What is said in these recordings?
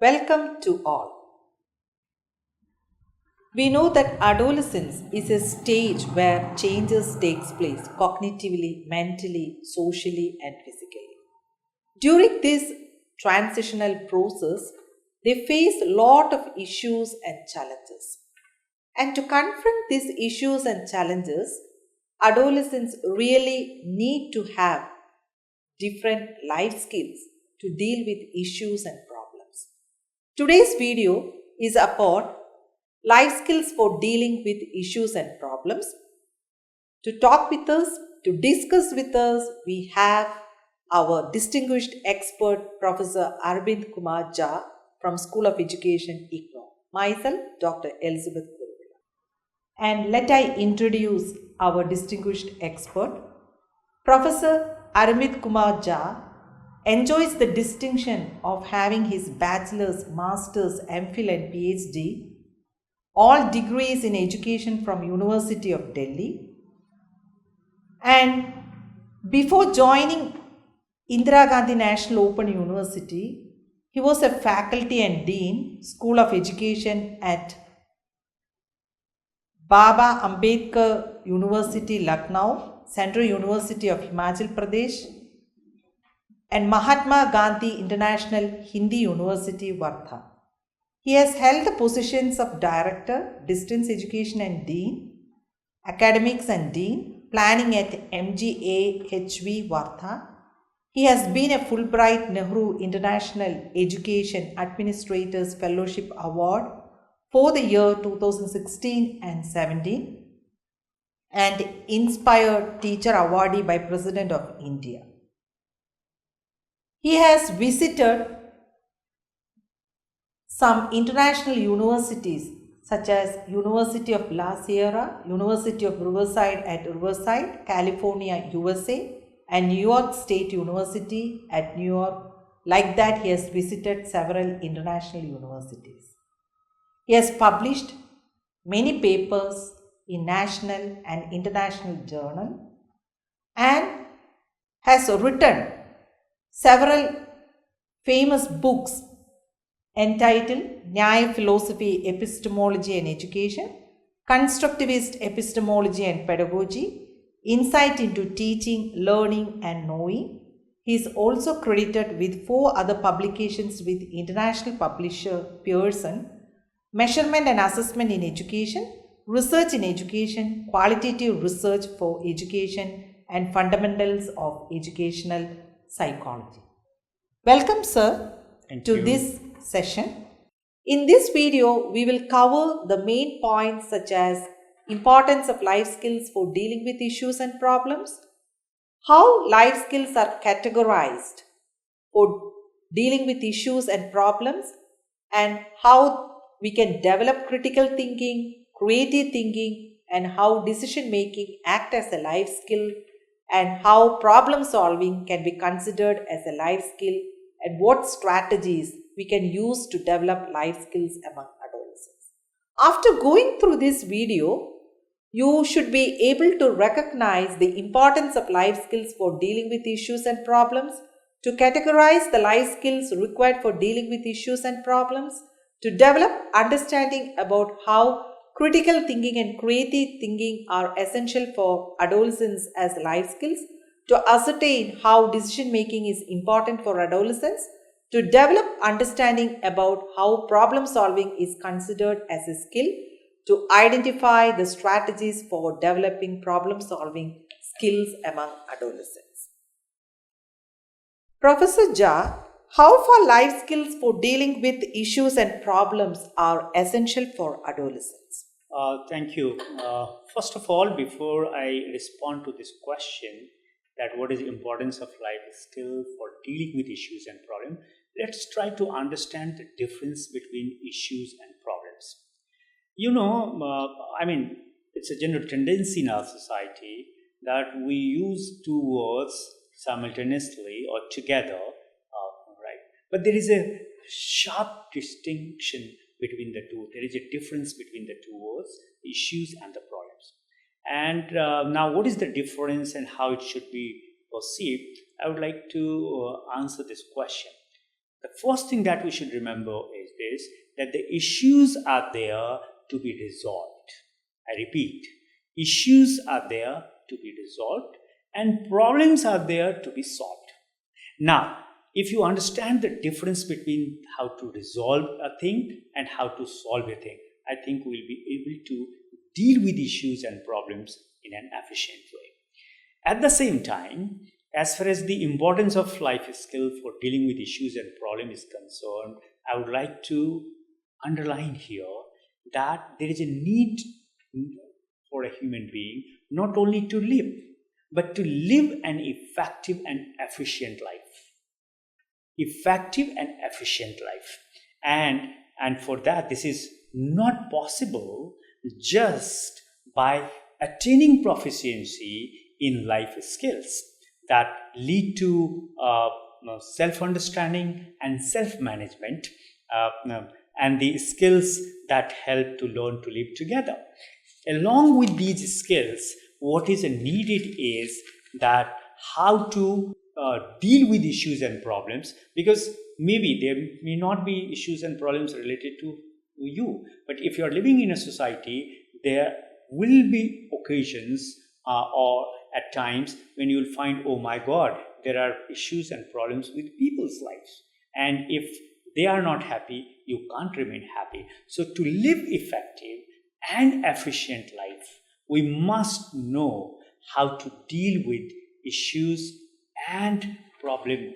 Welcome to all. We know that adolescence is a stage where changes takes place cognitively, mentally, socially and physically. During this transitional process, they face a lot of issues and challenges. And to confront these issues and challenges, adolescents really need to have different life skills to deal with issues and problems. Today's video is about life skills for dealing with issues and problems. To talk with us, to discuss with us, we have our distinguished expert, Professor Arvind Kumar Jha from School of Education, IGNOU. Myself, Dr. Elizabeth Kuruvilla. And let I introduce our distinguished expert. Professor Arvind Kumar Jha enjoys the distinction of having his bachelor's, master's, MPhil and PhD, all degrees in education from University of Delhi. And before joining Indira Gandhi National Open University, he was a faculty and dean, School of Education at Baba Ambedkar University, Lucknow, Central University of Himachal Pradesh, and Mahatma Gandhi International Hindi University, Wardha. He has held the positions of Director, Distance Education and Dean, Academics and Dean, Planning at MGA-HV, Wardha. He has been a Fulbright Nehru International Education Administrators Fellowship Award for the year 2016 and 17 and Inspired Teacher Awardee by President of India. He has visited some international universities such as University of La Sierra, University of Riverside at Riverside, California, USA, and New York State University at New York. Like that, he has visited several international universities. He has published many papers in national and international journals and has written several famous books entitled Nyaya Philosophy, Epistemology and Education, Constructivist Epistemology and Pedagogy, Insight into Teaching, Learning and Knowing. He is also credited with 4 other publications with international publisher Pearson, Measurement and Assessment in Education, Research in Education, Qualitative Research for Education and Fundamentals of Educational Psychology. Welcome, sir, to this session. In this video, we will cover the main points such as importance of life skills for dealing with issues and problems, how life skills are categorized for dealing with issues and problems, and how we can develop critical thinking, creative thinking, and how decision making act as a life skill, and how problem solving can be considered as a life skill, and what strategies we can use to develop life skills among adolescents. After going through this video, you should be able to recognize the importance of life skills for dealing with issues and problems, to categorize the life skills required for dealing with issues and problems, to develop understanding about how critical thinking and creative thinking are essential for adolescents as life skills, to ascertain how decision making is important for adolescents, to develop understanding about how problem solving is considered as a skill, to identify the strategies for developing problem solving skills among adolescents. Professor Jha, how far life skills for dealing with issues and problems are essential for adolescents? Thank you. First of all, before I respond to this question, that what is the importance of life skill for dealing with issues and problems, let's try to understand the difference between issues and problems. It's a general tendency in our society that we use 2 words simultaneously or together, right? But there is a sharp distinction between the two. There is a difference between the 2 words, issues and the problems. And now, what is the difference and how it should be perceived? I would like to answer this question. The first thing that we should remember is this, that the issues are there to be resolved. I repeat, issues are there to be resolved and problems are there to be solved. Now, if you understand the difference between how to resolve a thing and how to solve a thing, I think we'll be able to deal with issues and problems in an efficient way. At the same time, as far as the importance of life skill for dealing with issues and problems is concerned, I would like to underline here that there is a need for a human being not only to live, but to live an effective and efficient life. Effective and efficient life. And for that, this is not possible just by attaining proficiency in life skills that lead to self-understanding and self-management, and the skills that help to learn to live together. Along with these skills, what is needed is that how to deal with issues and problems, because maybe there may not be issues and problems related to you, but if you are living in a society, there will be occasions or at times when you will find, oh my God, there are issues and problems with people's lives, and if they are not happy, you can't remain happy. So to live effective and efficient life, we must know how to deal with issues and problem,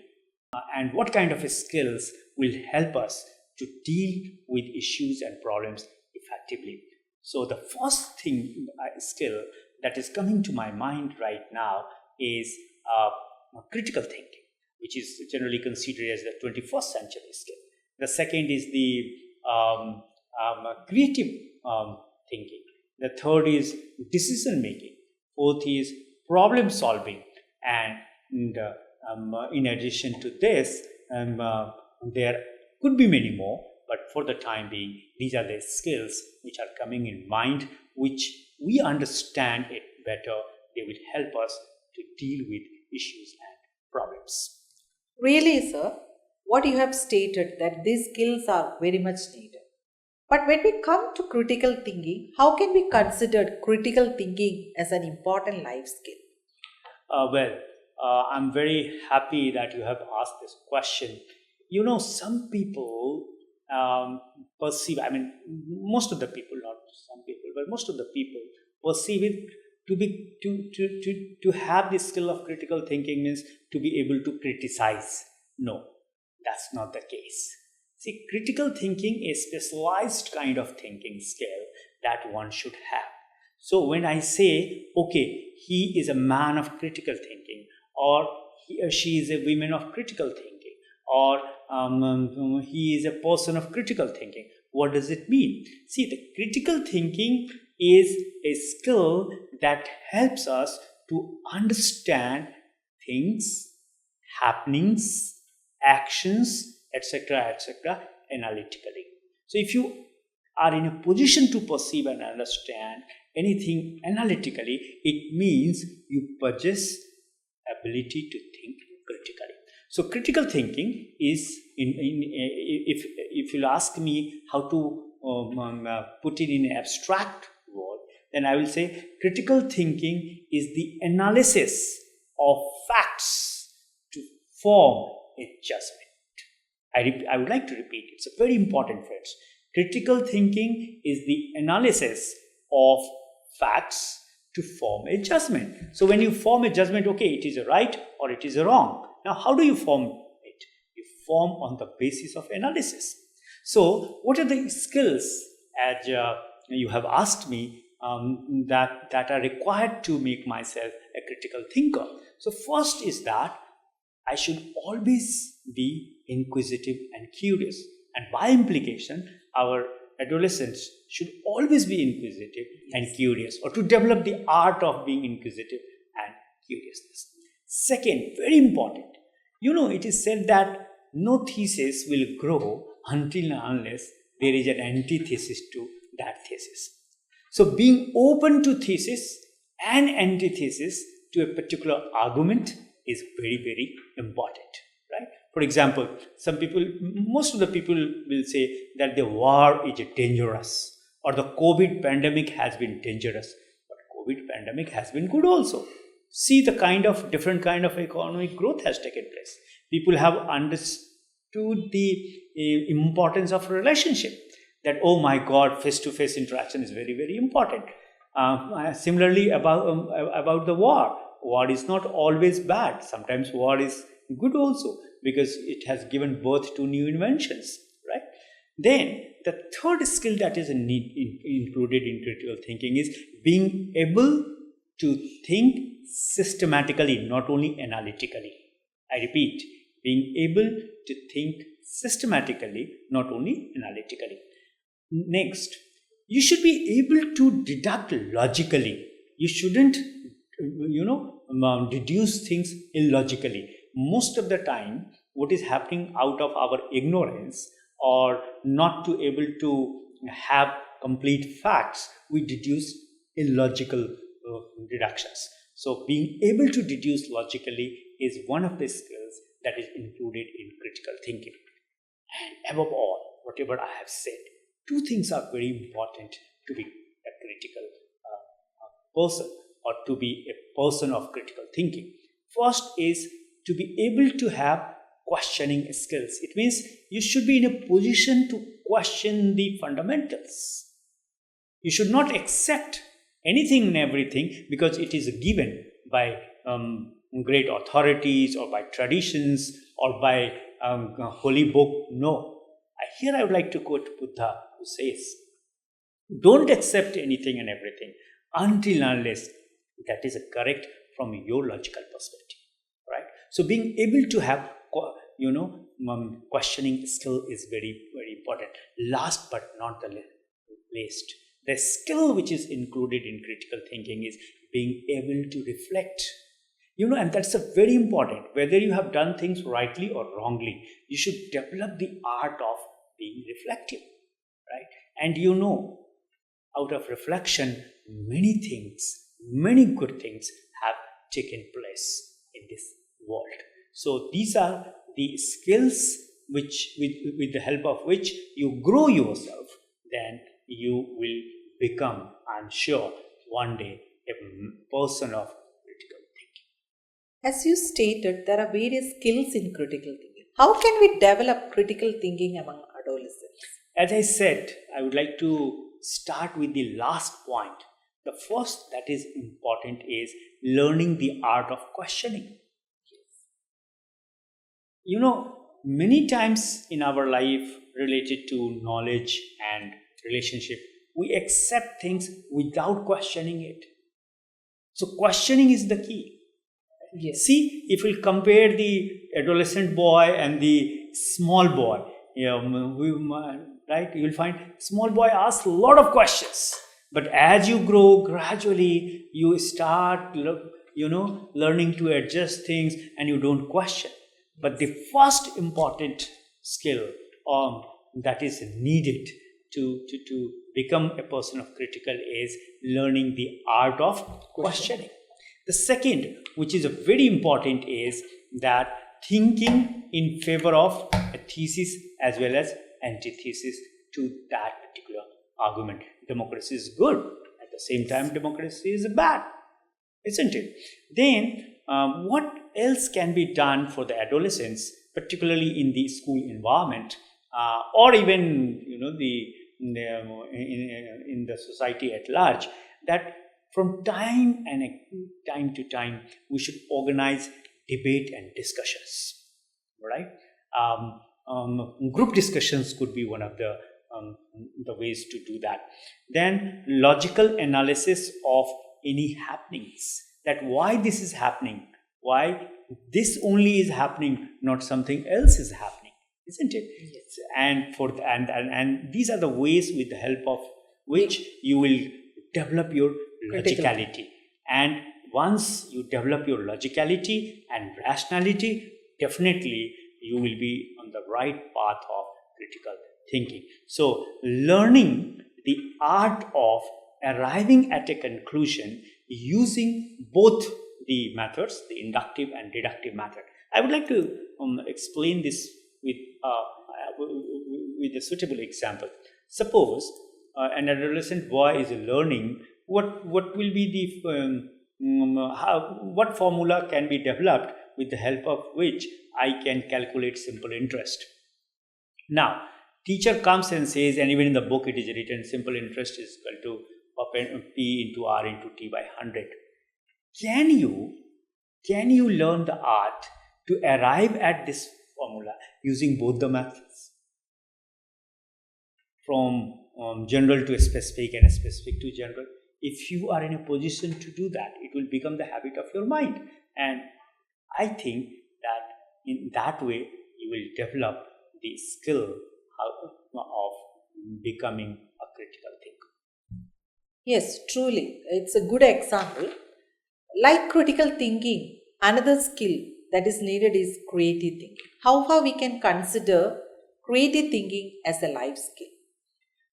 and what kind of skills will help us to deal with issues and problems effectively. So the first skill that is coming to my mind right now is critical thinking, which is generally considered as the 21st century skill. The second is the creative thinking. The third is decision-making. Fourth is problem-solving. And in addition to this, there could be many more, but for the time being, these are the skills which are coming in mind, which we understand it better. They will help us to deal with issues and problems. Really, sir, what you have stated that these skills are very much needed. But when we come to critical thinking, how can we consider critical thinking as an important life skill? I'm very happy that you have asked this question. You know, some people perceive, most of the people, not some people, but most of the people perceive it to have this skill of critical thinking means to be able to criticize. No, that's not the case. See, critical thinking is a specialized kind of thinking skill that one should have. So when I say, okay, he is a man of critical thinking, or he or she is a woman of critical thinking, or he is a person of critical thinking, what does it mean? See, the critical thinking is a skill that helps us to understand things, happenings, actions, etc., analytically. So if you are in a position to perceive and understand anything analytically, it means you possess ability to think critically. So critical thinking is, if you'll ask me how to put it in an abstract word, then I will say critical thinking is the analysis of facts to form a judgment. I would like to repeat, it's a very important phrase. Critical thinking is the analysis of facts to form a judgment. So when you form a judgment, okay, it is a right or it is a wrong. Now, how do you form it? You form on the basis of analysis. So what are the skills, as you have asked me, that are required to make myself a critical thinker? So first is that I should always be inquisitive and curious. And by implication, our adolescents should always be inquisitive and curious, or to develop the art of being inquisitive and curiousness. Second, very important, it is said that no thesis will grow until and unless there is an antithesis to that thesis. So being open to thesis and antithesis to a particular argument is very, very important, right? For example, most of the people will say that the war is dangerous or the COVID pandemic has been dangerous. But COVID pandemic has been good also. See the different kind of economic growth has taken place. People have understood the importance of relationship. That, oh my God, face-to-face interaction is very, very important. Similarly, about the war. War is not always bad. Sometimes war is good also because it has given birth to new inventions, right? Then the third skill that is included in critical thinking is being able to think systematically, not only analytically. I repeat, being able to think systematically, not only analytically. Next, you should be able to deduct logically. You shouldn't, deduce things illogically. Most of the time, what is happening out of our ignorance or not to able to have complete facts, we deduce illogical deductions. So being able to deduce logically is one of the skills that is included in critical thinking. And above all, whatever I have said, two things are very important to be a critical person or to be a person of critical thinking. First is to be able to have questioning skills. It means you should be in a position to question the fundamentals. You should not accept anything and everything because it is given by great authorities or by traditions or by holy book. No. Here I would like to quote Buddha, who says, don't accept anything and everything until unless that is correct from your logical perspective, right? So being able to have questioning skill is very, very important. Last but not the least, the skill which is included in critical thinking is being able to reflect. And that's a very important. Whether you have done things rightly or wrongly, you should develop the art of being reflective, right? And out of reflection, many good things have taken place in this world. So these are the skills which, with the help of which you grow yourself, then you will become, I'm sure, one day a person of critical thinking. As you stated, there are various skills in critical thinking. How can we develop critical thinking among adolescents? As I said, I would like to start with the last point. The first that is important is learning the art of questioning. Many times in our life related to knowledge and relationship, we accept things without questioning it. So questioning is the key. Yes. See, if we compare the adolescent boy and the small boy, right, you will find small boy asks a lot of questions. But as you grow, gradually you start, learning to adjust things and you don't question. But the first important skill that is needed to become a person of critical is learning the art of questioning. The second, which is very important, is that thinking in favor of a thesis as well as antithesis to that particular argument. Democracy is good. At the same time, democracy is bad, isn't it? Then, what else can be done for the adolescents, particularly in the school environment, or even in the society at large, that from time to time we should organize debate and discussions, right? Group discussions could be one of the ways to do that. Then logical analysis of any happenings, that why this is happening, why this only is happening, not something else is happening, isn't it? Yes. And these are the ways with the help of which you will develop your logicality. And once you develop your logicality and rationality, definitely you will be on the right path of critical thinking. So learning the art of arriving at a conclusion using both the methods, the inductive and deductive method. I would like to explain this with a suitable example. Suppose an adolescent boy is learning what will be the what formula can be developed with the help of which I can calculate simple interest. Now, teacher comes and says, and even in the book it is written, simple interest is equal to P into R into T by 100. Can you learn the art to arrive at this formula using both the methods? From general to specific and specific to general. If you are in a position to do that, it will become the habit of your mind. And I think that in that way, you will develop the skill of becoming a critical thinker. Yes, truly. It's a good example. Like critical thinking, another skill that is needed is creative thinking. How far we can consider creative thinking as a life skill?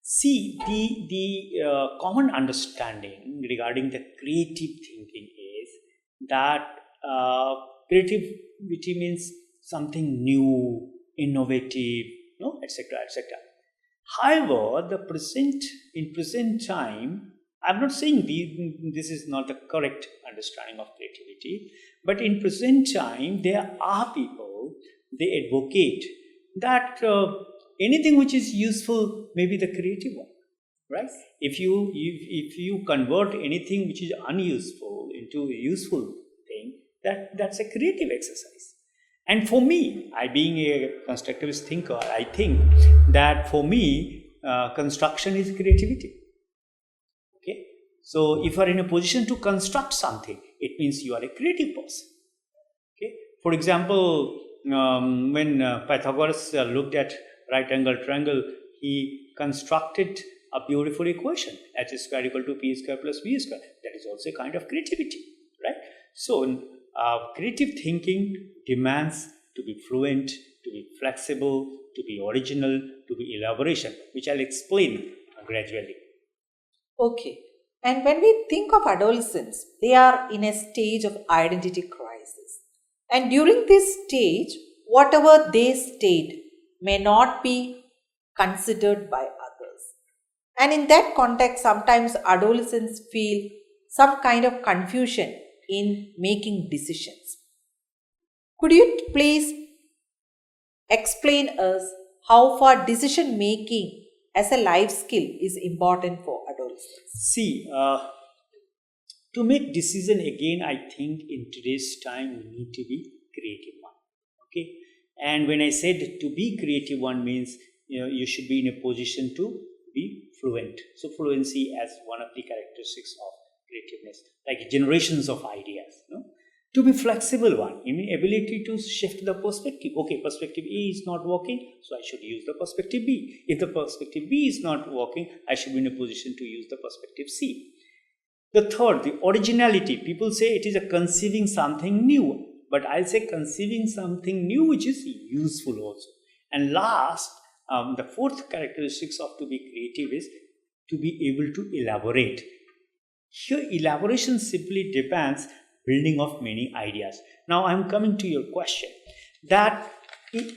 See, the common understanding regarding the creative thinking is that creativity means something new, innovative, etc., etc. However, in present time, I'm not saying this is not the correct understanding of creativity, but in present time, there are people, they advocate that anything which is useful may be the creative one, right? If you convert anything which is unuseful into a useful thing, that's a creative exercise. And for me, I being a constructivist thinker, I think that for me, construction is creativity. Okay, so if you are in a position to construct something, it means you are a creative person. Okay, for example, when Pythagoras looked at right angle triangle, he constructed a beautiful equation, h square equal to p square plus b square. That is also a kind of creativity, right? So creative thinking demands to be fluent, to be flexible, to be original, to be elaboration, which I'll explain gradually. Okay. And when we think of adolescents, they are in a stage of identity crisis. And during this stage, whatever they state may not be considered by others. And in that context, sometimes adolescents feel some kind of confusion in making decisions. Could you please explain us how far decision making as a life skill is important for adolescents? See, to make decision again, I think in today's time we need to be creative one. Okay, and when I said to be creative one means you should be in a position to be fluent. So fluency as one of the characteristics of creativeness, like generations of ideas. To be flexible one, ability to shift the perspective. Okay, perspective A is not working, so I should use the perspective B. If the perspective B is not working, I should be in a position to use the perspective C. The third, the originality. People say it is a conceiving something new, but I'll say conceiving something new which is useful also. And last, the fourth characteristics of to be creative is to be able to elaborate. Here, elaboration simply depends building of many ideas. Now, I'm coming to your question that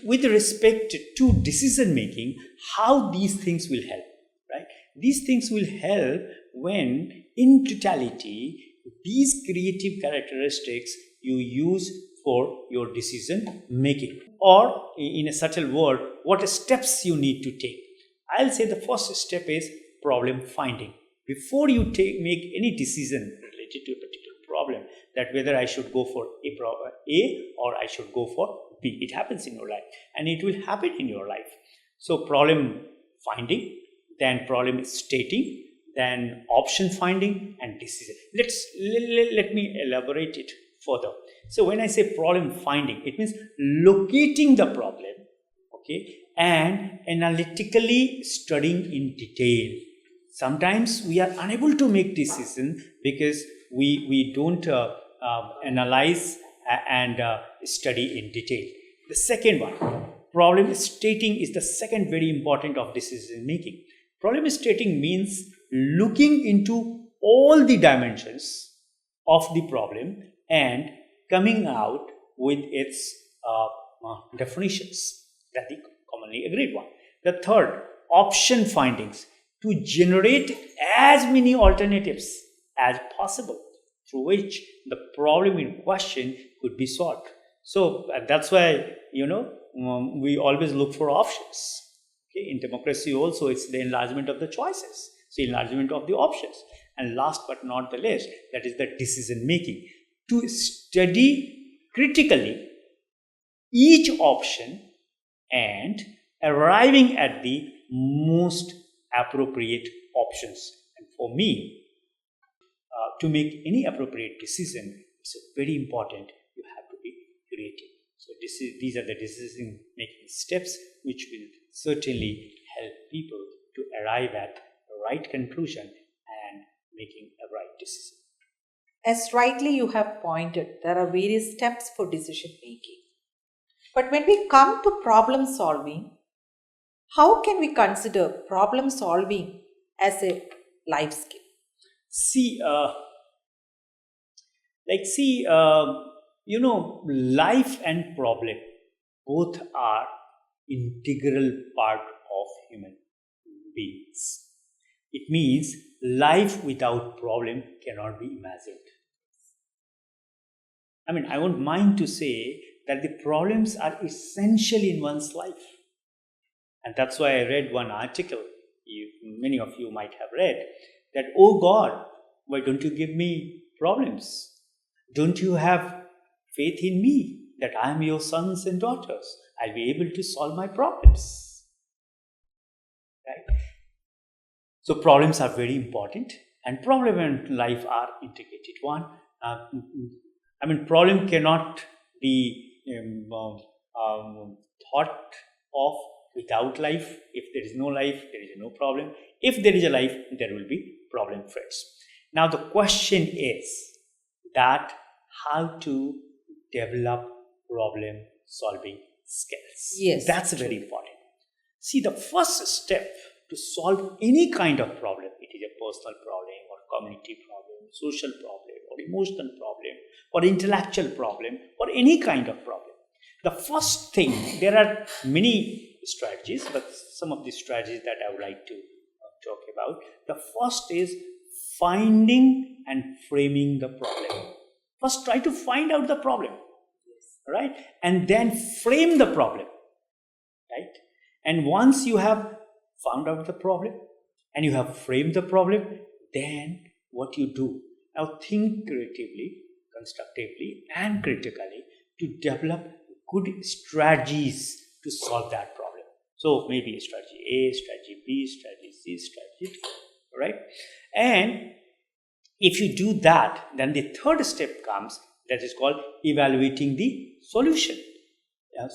with respect to decision making, how these things will help, right? These things will help when, in totality, these creative characteristics you use for your decision making, or in a subtle word, what steps you need to take. I'll say the first step is problem finding. Before you make any decision related to a particular problem, that whether I should go for A or I should go for B. It happens in your life, and it will happen in your life. So problem finding, then problem stating, then option finding, and decision. Let me elaborate it further. So when I say problem finding, it means locating the problem, okay, and analytically studying in detail. Sometimes we are unable to make decision because we don't analyze and study in detail. The second one, problem stating, is the second very important of decision making. Problem stating means looking into all the dimensions of the problem and coming out with its definitions. That's the commonly agreed one. The third, option findings, to generate as many alternatives as possible through which the problem in question could be solved. So that's why, we always look for options. Okay? In democracy also, it's the enlargement of the choices, so enlargement of the options. And last but not the least, that is the decision making, to study critically each option and arriving at the most appropriate options. And for me, to make any appropriate decision, it's very important you have to be creative. So these are the decision-making steps which will certainly help people to arrive at the right conclusion and making a right decision. As rightly you have pointed, there are various steps for decision making. But when we come to problem solving, how can we consider problem solving as a life skill? Life and problem both are integral part of human beings. It means life without problem cannot be imagined. I won't mind to say that the problems are essential in one's life. And that's why I read one article, many of you might have read, that, oh God, why don't you give me problems? Don't you have faith in me that I am your sons and daughters? I'll be able to solve my problems. Right? So problems are very important, and problem and life are integrated one. Problem cannot be thought of without life. If there is no life, there is no problem. If there is a life, there will be problem first. Now the question is that how to develop problem solving skills. Yes. That's very important. See, the first step to solve any kind of problem, it is a personal problem or community problem, social problem or emotional problem or intellectual problem or any kind of problem. The first thing, there are many strategies, but some of the strategies that I would like to talk about. The first is finding and framing the problem. First, try to find out the problem, right? And then frame the problem, right? And once you have found out the problem and you have framed the problem, then what you do? Now think creatively, constructively, and critically to develop good strategies to solve that problem. So maybe strategy A, strategy B, strategy C, strategy D, right? And if you do that, then the third step comes, that is called evaluating the solution.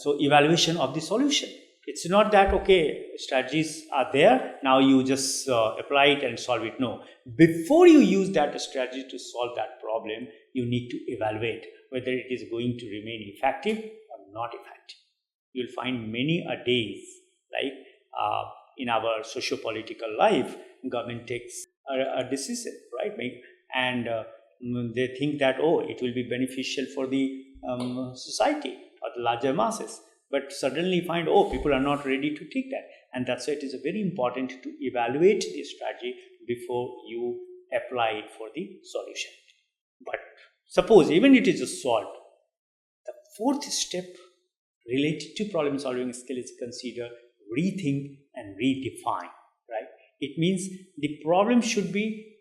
So evaluation of the solution. It's not that, okay, strategies are there, now you just apply it and solve it. No. Before you use that strategy to solve that problem, you need to evaluate whether it is going to remain effective or not effective. You'll find many a days, like in our socio-political life, government takes a decision, right? And they think that, oh, it will be beneficial for the society or the larger masses. But suddenly find, oh, people are not ready to take that. And that's why it is very important to evaluate the strategy before you apply it for the solution. But suppose even it is solved, the fourth step related to problem solving skill is consider rethink and redefine, right? It means the problem should be,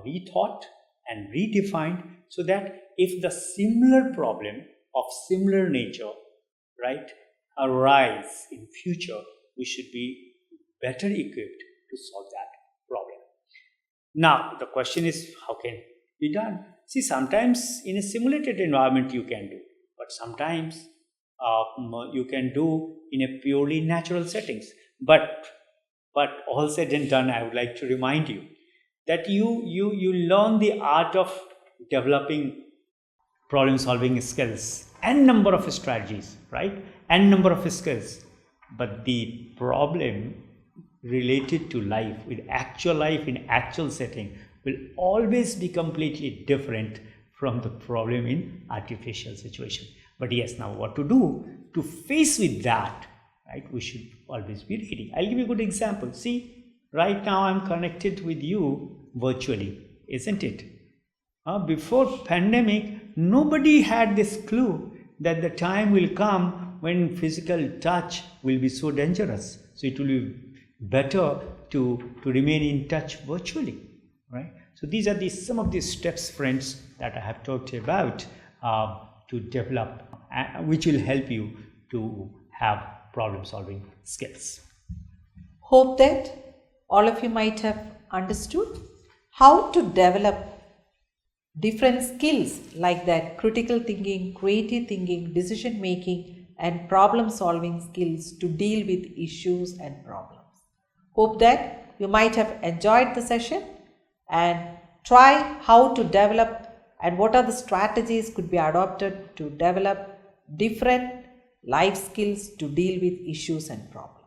rethought and redefined, so that if the similar problem of similar nature, right, arise in future, we should be better equipped to solve that problem. Now, the question is, how can it be done? See, sometimes in a simulated environment you can do, but sometimes you can do in a purely natural settings. But all said and done, I would like to remind you that you learn the art of developing problem solving skills and number of strategies, right? And number of skills. But the problem related to life, with actual life in actual setting, will always be completely different from the problem in artificial situation. But yes, now what to do to face with that, right? We should always be ready. I'll give you a good example. See, right now I'm connected with you virtually, isn't it? Before pandemic, nobody had this clue that the time will come when physical touch will be so dangerous. So it will be better to remain in touch virtually, right? So these are some of the steps, friends, that I have talked about to develop, which will help you to have problem-solving skills. Hope that all of you might have understood how to develop different skills like that: critical thinking, creative thinking, decision making, and problem solving skills to deal with issues and problems. Hope that you might have enjoyed the session and try how to develop and what are the strategies could be adopted to develop different life skills to deal with issues and problems.